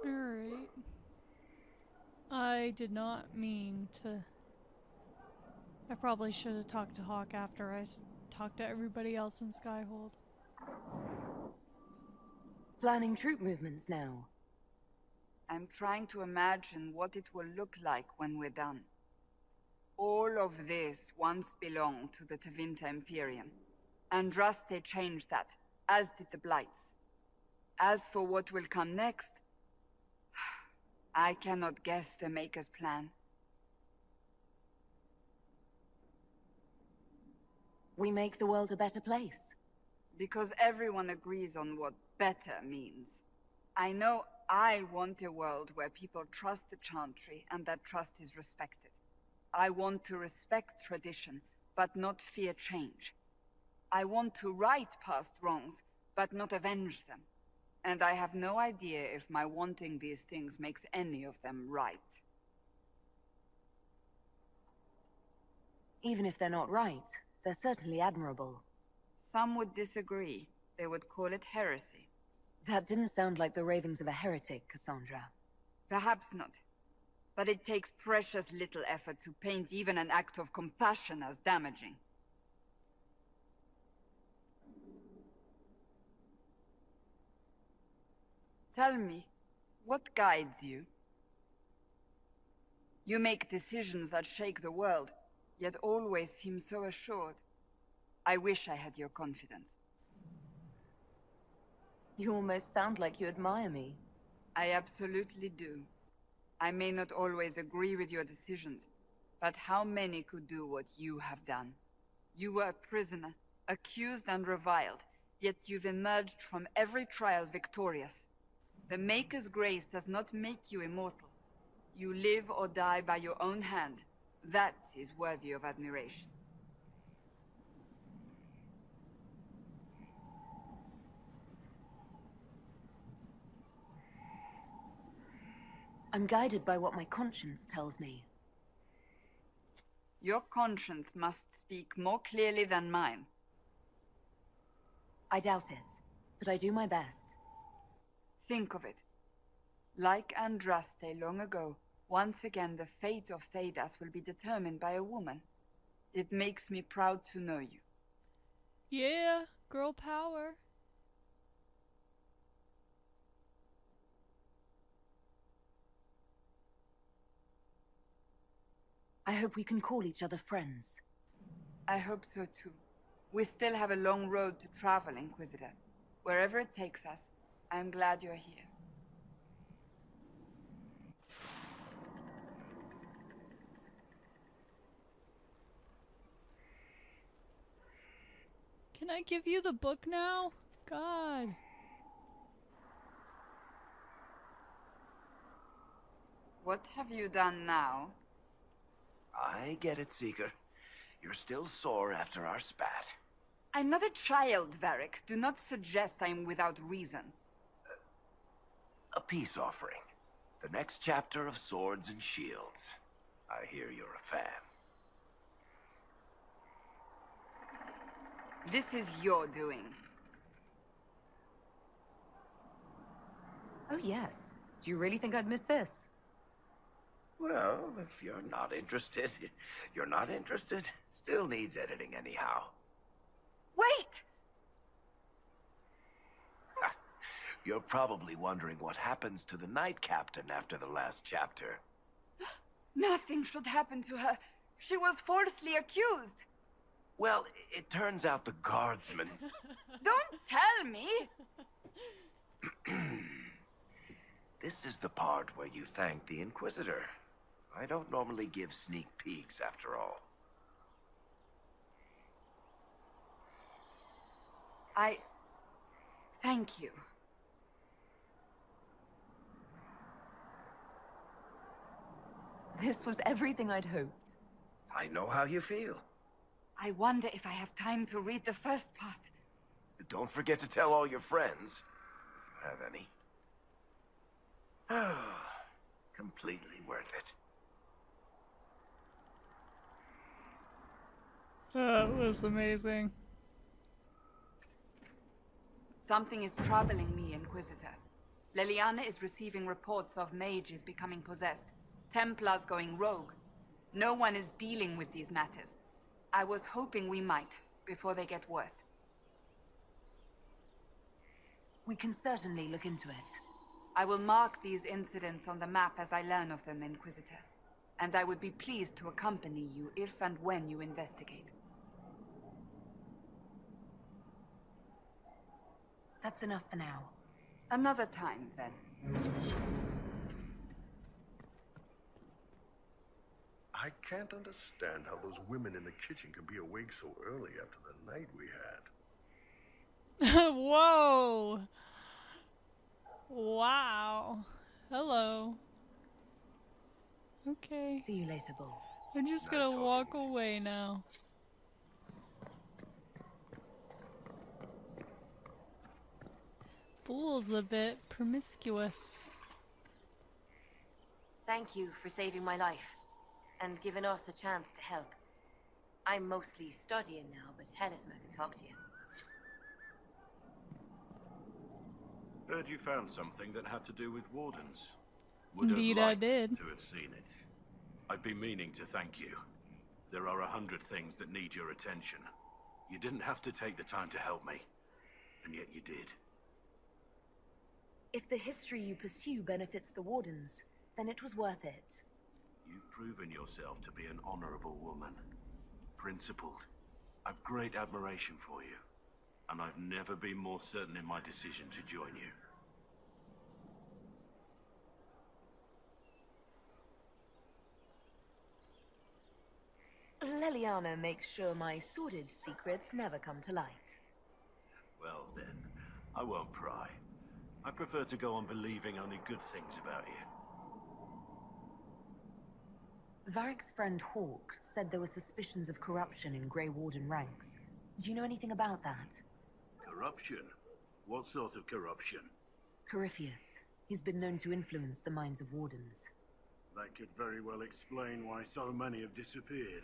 Alright. I did not mean to... I probably should have talked to Hawk after I talked to everybody else in Skyhold. Planning troop movements now. I'm trying to imagine what it will look like when we're done. All of this once belonged to the Tevinter Imperium. Andrasteia changed that, as did the Blights. As for what will come next, I cannot guess the Maker's plan. We make the world a better place. Because everyone agrees on what better means. I know I want a world where people trust the Chantry and that trust is respected. I want to respect tradition, but not fear change. I want to right past wrongs, but not avenge them. And I have no idea if my wanting these things makes any of them right. Even if they're not right, they're certainly admirable. Some would disagree. They would call it heresy. That didn't sound like the ravings of a heretic, Cassandra. Perhaps not. But it takes precious little effort to paint even an act of compassion as damaging. Tell me, what guides you? You make decisions that shake the world, yet always seem so assured. I wish I had your confidence. You almost sound like you admire me. I absolutely do. I may not always agree with your decisions, but how many could do what you have done? You were a prisoner, accused and reviled, yet you've emerged from every trial victorious. The Maker's grace does not make you immortal. You live or die by your own hand. That is worthy of admiration. I'm guided by what my conscience tells me. Your conscience must speak more clearly than mine. I doubt it, but I do my best. Think of it. Like Andrasteia long ago, once again the fate of Thedas will be determined by a woman. It makes me proud to know you. Yeah, girl power. I hope we can call each other friends. I hope so too. We still have a long road to travel, Inquisitor. Wherever it takes us, I'm glad you're here. Can I give you the book now? God. What have you done now? I get it, Seeker. You're still sore after our spat. I'm not a child, Varric. Do not suggest I'm without reason. A peace offering. The next chapter of Swords and Shields. I hear you're a fan. This is your doing. Oh yes. Do you really think I'd miss this? Well, if you're not interested, you're not interested. Still needs editing anyhow. Wait! You're probably wondering what happens to the Knight Captain after the last chapter. Nothing should happen to her. She was falsely accused. Well, it turns out the guardsman... Don't tell me! This is the part where you thank the Inquisitor. I don't normally give sneak peeks, after all. Thank you. This was everything I'd hoped. I know how you feel. I wonder if I have time to read the first part. Don't forget to tell all your friends, if you have any. Completely worth it. That was amazing. Something is troubling me, Inquisitor. Leliana is receiving reports of mages becoming possessed, Templars going rogue. No one is dealing with these matters. I was hoping we might, before they get worse. We can certainly look into it. I will mark these incidents on the map as I learn of them, Inquisitor. And I would be pleased to accompany you if and when you investigate. That's enough for now. Another time, then. I can't understand how those women in the kitchen can be awake so early after the night we had. Whoa! Wow. Hello. Okay. See you later, Bull. I'm just Nice gonna talking walk with you. away now. Fool's a bit promiscuous. Thank you for saving my life, and giving us a chance to help. I'm mostly studying now, but Hedisma can talk to you. Heard you found something that had to do with wardens. Would Indeed, have I liked did. to have seen it. I've been meaning to thank you. There are 100 things that need your attention. You didn't have to take the time to help me, and yet you did. If the history you pursue benefits the Wardens, then it was worth it. You've proven yourself to be an honorable woman. Principled. I've great admiration for you. And I've never been more certain in my decision to join you. Leliana makes sure my sordid secrets never come to light. Well then, I won't pry. I prefer to go on believing only good things about you. Varric's friend Hawk said there were suspicions of corruption in Grey Warden ranks. Do you know anything about that? Corruption? What sort of corruption? Corypheus. He's been known to influence the minds of Wardens. That could very well explain why so many have disappeared.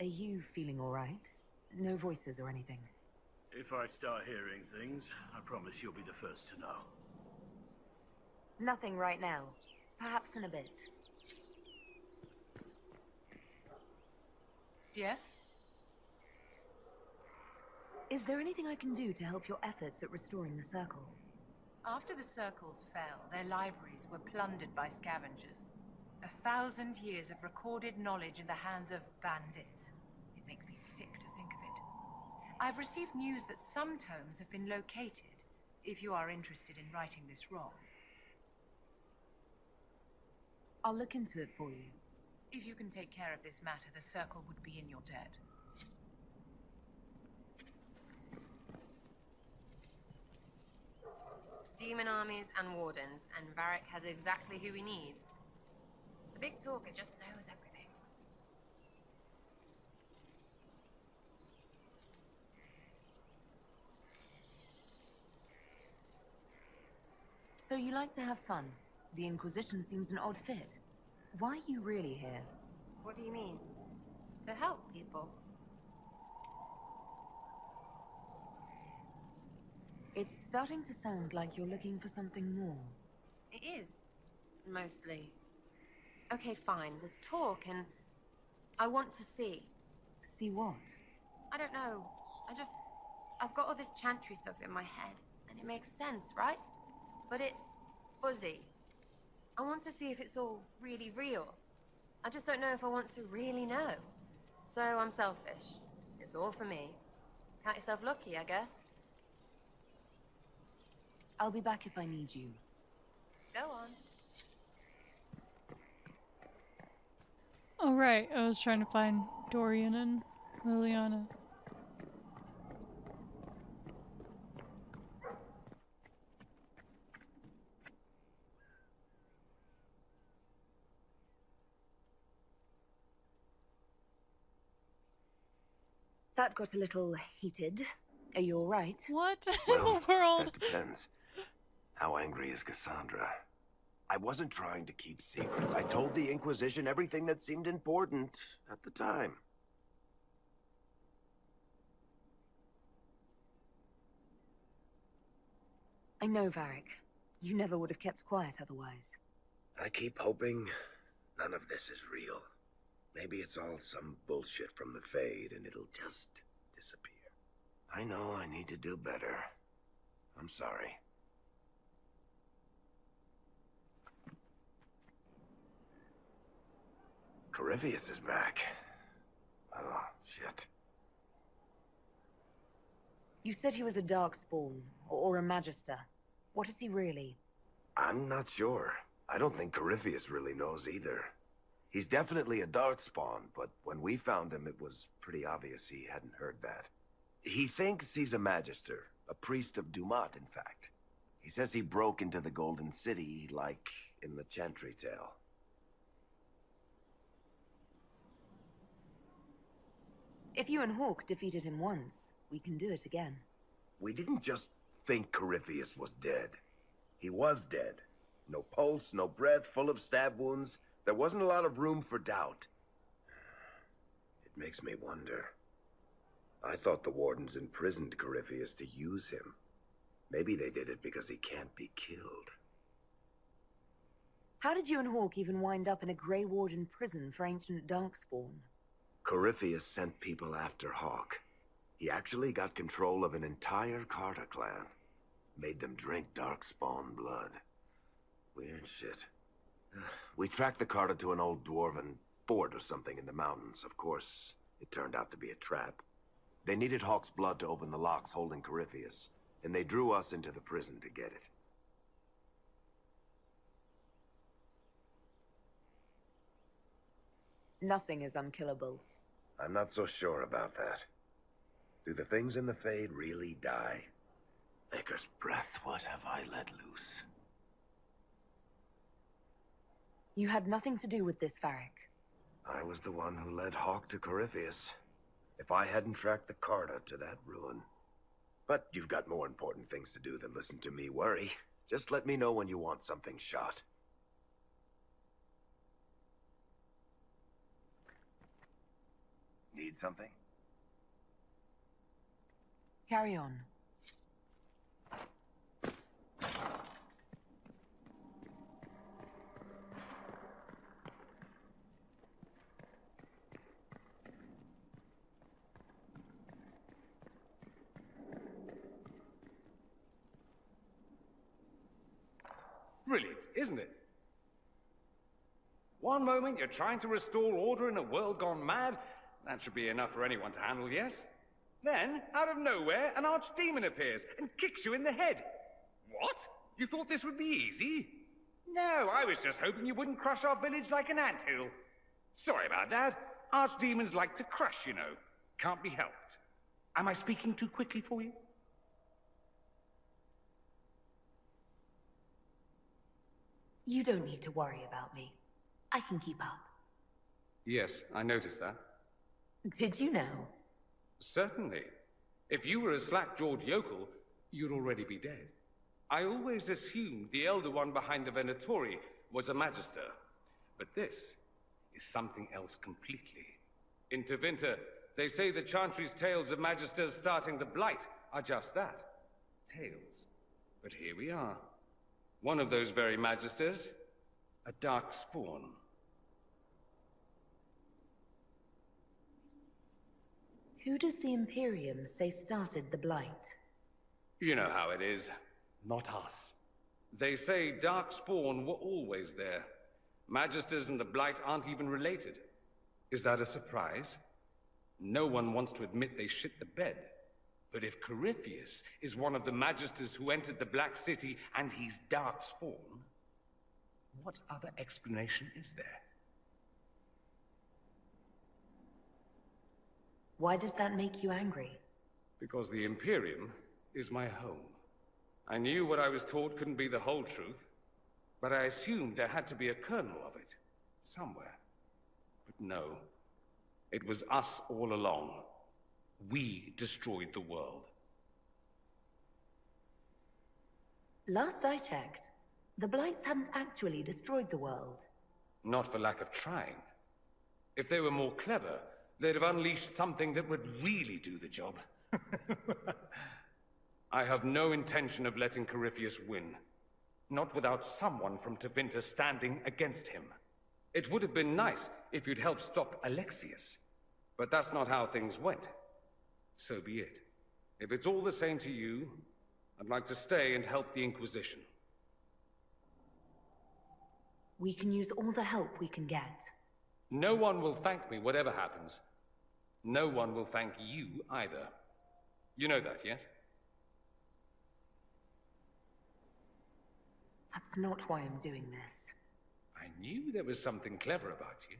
Are you feeling all right? No voices or anything? If I start hearing things, I promise you'll be the first to know. Nothing right now. Perhaps in a bit. Yes? Is there anything I can do to help your efforts at restoring the Circle? After the Circles fell, their libraries were plundered by scavengers. 1,000 years of recorded knowledge in the hands of bandits. It makes me sick to think of it. I've received news that some tomes have been located, if you are interested in righting this wrong. I'll look into it for you. If you can take care of this matter, the Circle would be in your debt. Demon armies and wardens, and Varric has exactly who we need. The big talker just knows everything. So you like to have fun. The Inquisition seems an odd fit. Why are you really here? What do you mean? To help people. It's starting to sound like you're looking for something more. It is. Mostly. Okay, fine. There's talk and... I want to see. See what? I don't know. I've got all this chantry stuff in my head, and it makes sense, right? But it's fuzzy. I want to see if it's all really real. I just don't know if I want to really know. So I'm selfish. It's all for me. Count yourself lucky, I guess. I'll be back if I need you. Go on. Alright, I was trying to find Dorian and Liliana. That got a little heated. Are you all right? What in Well, the world? that depends. How angry is Cassandra? I wasn't trying to keep secrets. I told the Inquisition everything that seemed important at the time. I know, Varric. You never would have kept quiet otherwise. I keep hoping none of this is real. Maybe it's all some bullshit from the Fade and it'll just disappear. I know I need to do better. I'm sorry. Corypheus is back. Oh, shit. You said he was a Darkspawn, or a Magister. What is he really? I'm not sure. I don't think Corypheus really knows either. He's definitely a Darkspawn, but when we found him, it was pretty obvious he hadn't heard that. He thinks he's a Magister, a priest of Dumat, in fact. He says he broke into the Golden City, like in the Chantry tale. If you and Hawk defeated him once, we can do it again. We didn't just think Corypheus was dead. He was dead. No pulse, no breath, full of stab wounds. There wasn't a lot of room for doubt. It makes me wonder. I thought the Wardens imprisoned Corypheus to use him. Maybe they did it because he can't be killed. How did you and Hawk even wind up in a Grey Warden prison for ancient Darkspawn? Corypheus sent people after Hawk. He actually got control of an entire Carter clan. Made them drink Darkspawn blood. Weird shit. We tracked the Carter to an old dwarven fort or something in the mountains. Of course, it turned out to be a trap. They needed Hawk's blood to open the locks holding Corypheus, and they drew us into the prison to get it. Nothing is unkillable. I'm not so sure about that. Do the things in the Fade really die? Maker's breath, what have I let loose? You had nothing to do with this, Varric. I was the one who led Hawk to Corypheus. If I hadn't tracked the Carter to that ruin. But you've got more important things to do than listen to me worry. Just let me know when you want something shot. Need something? Carry on. Brilliant, isn't it? One moment you're trying to restore order in a world gone mad. That should be enough for anyone to handle, yes? Then, out of nowhere, an archdemon appears and kicks you in the head. What? You thought this would be easy? No, I was just hoping you wouldn't crush our village like an anthill. Sorry about that. Archdemons like to crush, you know. Can't be helped. Am I speaking too quickly for you? You don't need to worry about me. I can keep up. Yes, I noticed that. Did you know? Certainly. If you were a slack-jawed yokel, you'd already be dead. I always assumed the Elder One behind the Venatori was a Magister. But this is something else completely. In Tevinter, they say the Chantry's tales of Magisters starting the Blight are just that. Tales. But here we are. One of those very Magisters, a Darkspawn. Who does the Imperium say started the Blight? You know how it is. Not us. They say Darkspawn were always there. Magisters and the Blight aren't even related. Is that a surprise? No one wants to admit they shit the bed. But if Corypheus is one of the Magisters who entered the Black City and he's Darkspawn, what other explanation is there? Why does that make you angry? Because the Imperium is my home. I knew what I was taught couldn't be the whole truth, but I assumed there had to be a kernel of it, somewhere. But no, it was us all along. We destroyed the world. Last I checked, the Blights hadn't actually destroyed the world. Not for lack of trying. If they were more clever, they'd have unleashed something that would really do the job. I have no intention of letting Corypheus win. Not without someone from Tevinter standing against him. It would have been nice if you'd helped stop Alexius. But that's not how things went. So be it. If it's all the same to you, I'd like to stay and help the Inquisition. We can use all the help we can get. No one will thank me whatever happens. No one will thank you either. You know that, yes? That's not why I'm doing this. I knew there was something clever about you.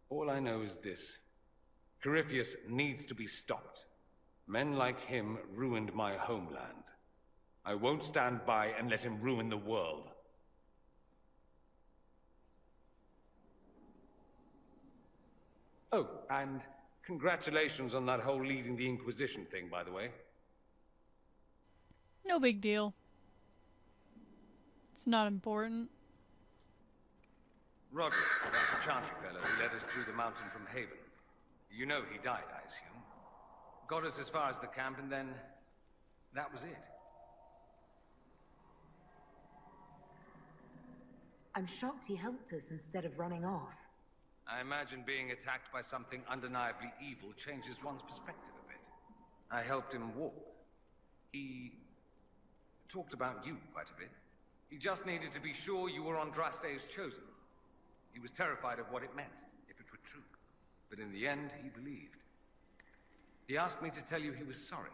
All I know is this. Corypheus needs to be stopped. Men like him ruined my homeland. I won't stand by and let him ruin the world. Oh, and congratulations on that whole leading the Inquisition thing, by the way. No big deal. It's not important. Roger, that Chantry fellow who led us through the mountain from Haven. You know he died, I assume. Got us as far as the camp, and then that was it. I'm shocked he helped us instead of running off. I imagine being attacked by something undeniably evil changes one's perspective a bit. I helped him walk. He talked about you quite a bit. He just needed to be sure you were Andrasteia's chosen. He was terrified of what it meant, if it were true. But in the end, he believed. He asked me to tell you he was sorry.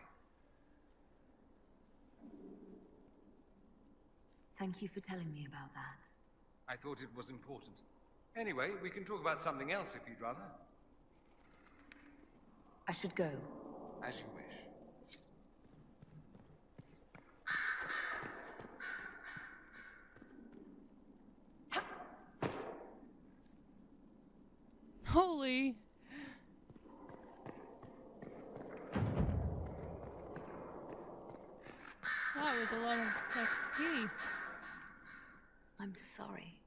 Thank you for telling me about that. I thought it was important. Anyway, we can talk about something else if you'd rather. I should go. As you wish. Holy. That was a lot of XP. I'm sorry.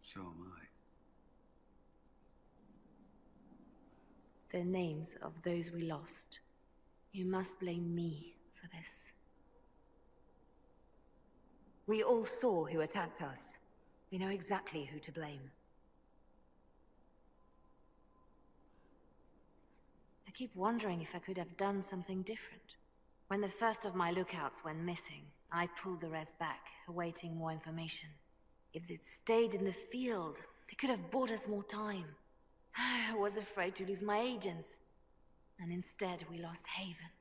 So am I. The names of those we lost. You must blame me for this. We all saw who attacked us. We know exactly who to blame. I keep wondering if I could have done something different. When the first of my lookouts went missing, I pulled the rest back, awaiting more information. If they'd stayed in the field, they could have bought us more time. I was afraid to lose my agents. And instead, we lost Haven.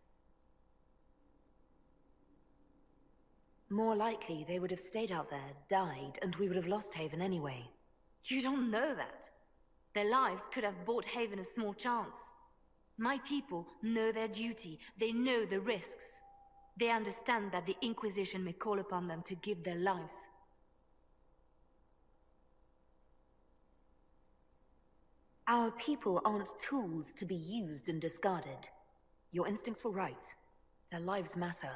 More likely, they would have stayed out there, died, and we would have lost Haven anyway. You don't know that. Their lives could have bought Haven a small chance. My people know their duty. They know the risks. They understand that the Inquisition may call upon them to give their lives. Our people aren't tools to be used and discarded. Your instincts were right. Their lives matter.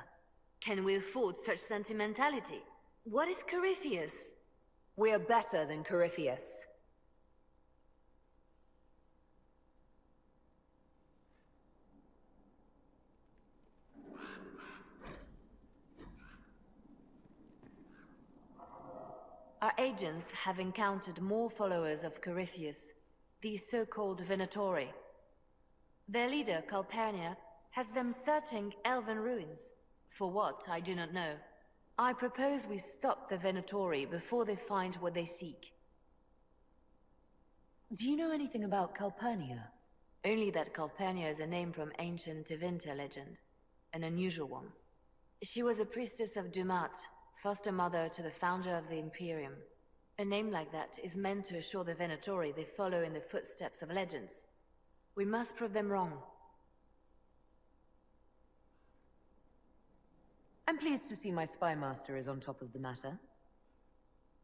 Can we afford such sentimentality? What if Corypheus? We're better than Corypheus. Our agents have encountered more followers of Corypheus, these so-called Venatori. Their leader, Calpurnia, has them searching elven ruins. For what, I do not know. I propose we stop the Venatori before they find what they seek. Do you know anything about Calpurnia? Only that Calpurnia is a name from ancient Tevinter legend. An unusual one. She was a priestess of Dumat, foster mother to the founder of the Imperium. A name like that is meant to assure the Venatori they follow in the footsteps of legends. We must prove them wrong. I'm pleased to see my spy master is on top of the matter.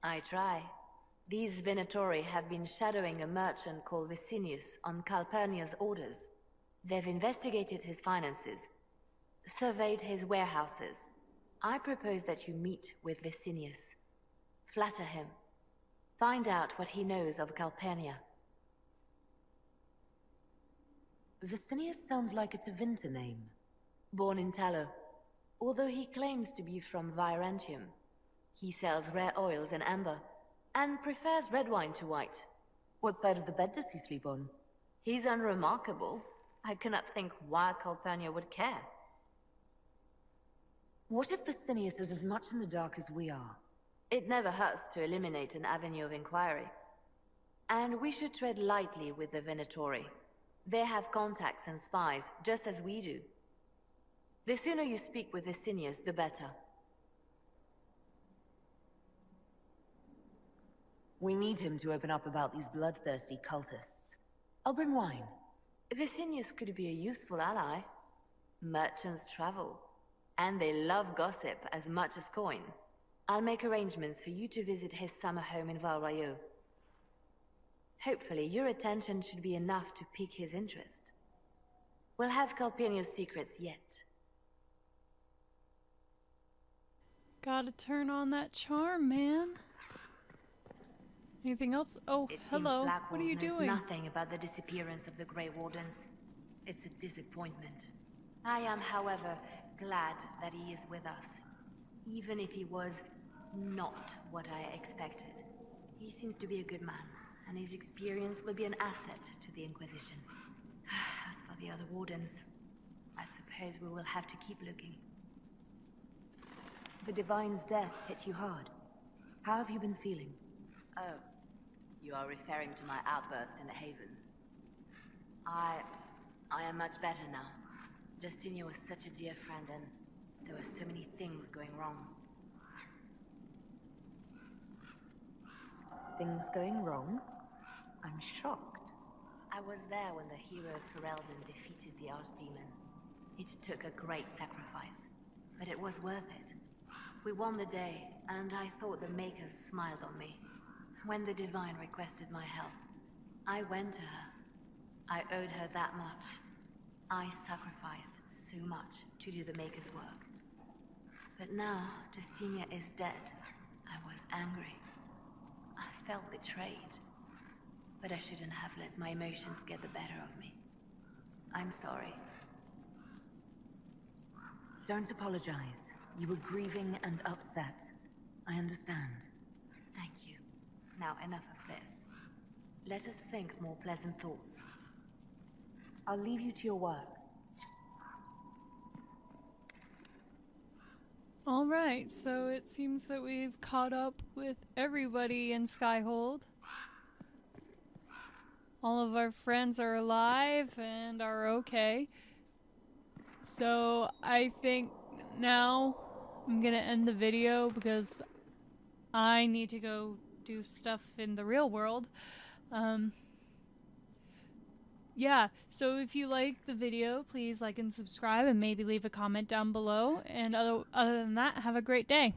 I try. These Venatori have been shadowing a merchant called Vicinius on Calpurnia's orders. They've investigated his finances, surveyed his warehouses. I propose that you meet with Vicinius. Flatter him. Find out what he knows of Calpurnia. Vicinius sounds like a Tevinter name. Born in Tallow. although he claims to be from Virantium. He sells rare oils and amber, and prefers red wine to white. What side of the bed does he sleep on? He's unremarkable. I cannot think why Calpurnia would care. What if Vicinius is as much in the dark as we are? It never hurts to eliminate an avenue of inquiry. And we should tread lightly with the Venatori. They have contacts and spies, just as we do. The sooner you speak with Vicinius, the better. We need him to open up about these bloodthirsty cultists. I'll bring wine. Vicinius could be a useful ally. Merchants travel, and they love gossip as much as coin. I'll make arrangements for you to visit his summer home in Val Royeaux. Hopefully, your attention should be enough to pique his interest. We'll have Calpurnia's secrets yet. Gotta turn on that charm, man. Anything else? Oh, hello. What are you doing? Nothing about the disappearance of the Grey Wardens. It's a disappointment. I am, however, glad that he is with us. Even if he was not what I expected. He seems to be a good man, and his experience will be an asset to the Inquisition. As for the other Wardens, I suppose we will have to keep looking. The Divine's death hit you hard. How have you been feeling? Oh, you are referring to my outburst in the Haven. I am much better now. Justinia was such a dear friend, and there were so many things going wrong. Things going wrong? I'm shocked. I was there when the hero Ferelden defeated the Archdemon. It took a great sacrifice, but it was worth it. We won the day, and I thought the Makers smiled on me. When the Divine requested my help, I went to her. I owed her that much. I sacrificed so much to do the Maker's work. But now, Justinia is dead. I was angry. I felt betrayed. But I shouldn't have let my emotions get the better of me. I'm sorry. Don't apologize. You were grieving and upset. I understand. Thank you. Now enough of this. Let us think more pleasant thoughts. I'll leave you to your work. Alright, so it seems that we've caught up with everybody in Skyhold. All of our friends are alive and are okay. So I think now I'm gonna end the video because I need to go do stuff in the real world. Yeah, so if you like the video, please like and subscribe and maybe leave a comment down below. And other than that, have a great day.